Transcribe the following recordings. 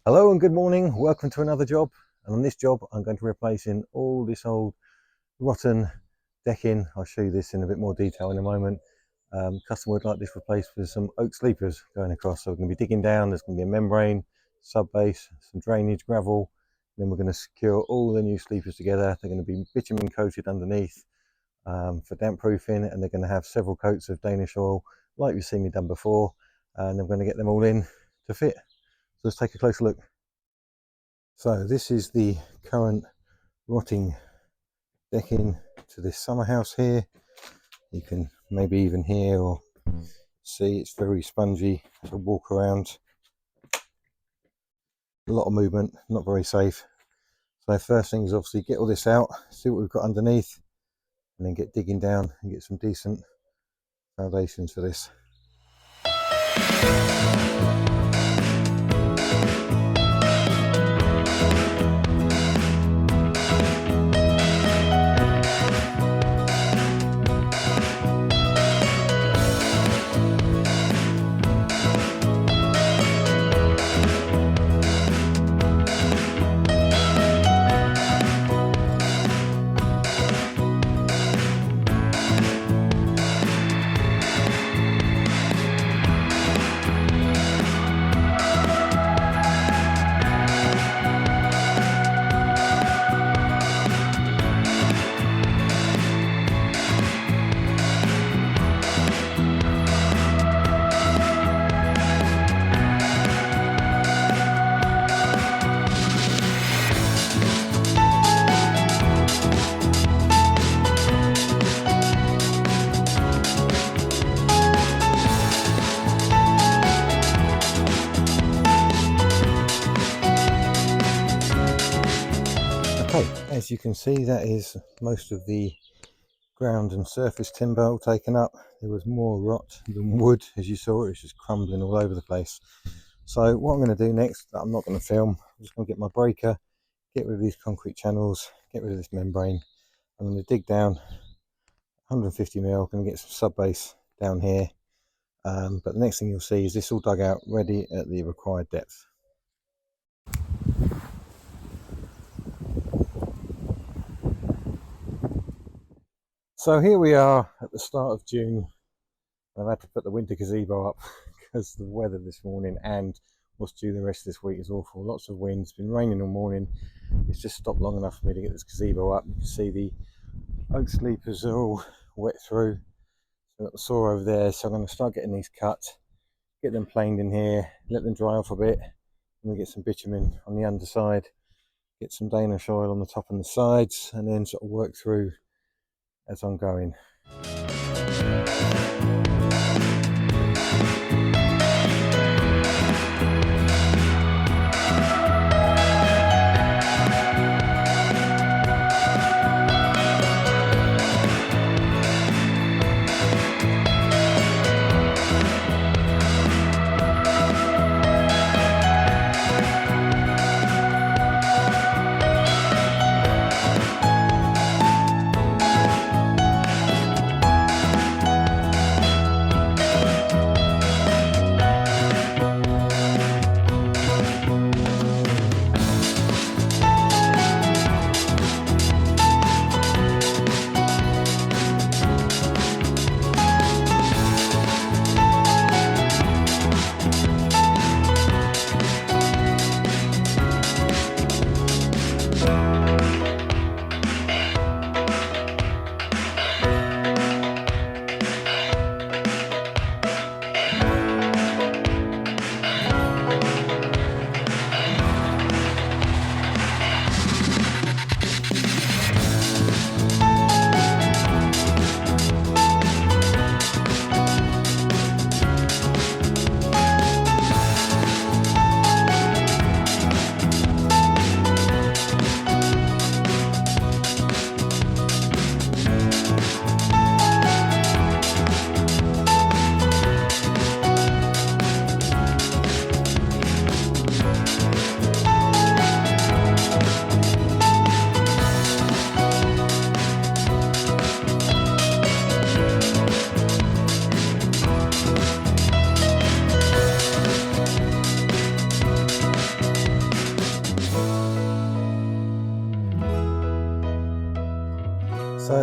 Hello and good morning, welcome to another job. And on this job I'm going to be replacing all this old rotten decking. I'll show you this in a bit more detail in a moment. Customer would like this replaced with some oak sleepers going across. So we're going to be digging down, there's going to be a membrane, sub base, some drainage, gravel. Then we're going to secure all the new sleepers together. They're going to be bitumen coated underneath for damp proofing, and they're going to have several coats of Danish oil like you've seen me done before, and I'm going to get them all in to fit. So let's take a closer look. So this is the current rotting decking to this summer house here. You can maybe even hear or see it's very spongy to walk around. A lot of movement, not very safe. So first thing is obviously get all this out, see what we've got underneath, and then get digging down and get some decent foundations for this. Okay, as you can see, that is most of the ground and surface timber all taken up. There was more rot than wood, as you saw. It was just crumbling all over the place. So what I'm going to do next, I'm not going to film, I'm just going to get my breaker, get rid of these concrete channels, get rid of this membrane. I'm going to dig down 150mm, going to get some sub base down here. But the next thing you'll see is this all dug out, ready at the required depth. So here we are at the start of June. I've had to put the winter gazebo up because the weather this morning and what's due the rest of this week is awful. Lots of wind, it's been raining all morning. It's just stopped long enough for me to get this gazebo up. You can see the oak sleepers are all wet through. So I've got the saw over there, so I'm going to start getting these cut, get them planed in here, let them dry off a bit, and we get some bitumen on the underside, get some Danish oil on the top and the sides, and then sort of work through as I'm going.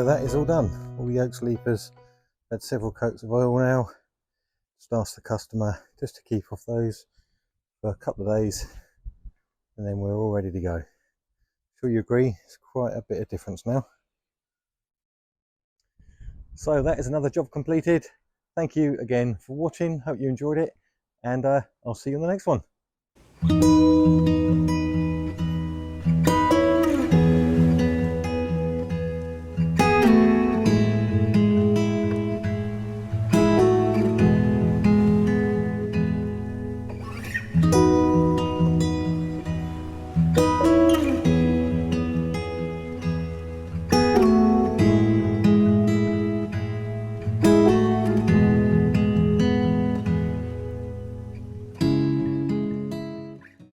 that is all done. All the yoke sleepers had several coats of oil now. Just asked the customer just to keep off those for a couple of days, and then we're all ready to go. Sure you agree, it's quite a bit of difference now. So that is another job completed. Thank you again for watching, hope you enjoyed it, and I'll see you on the next one.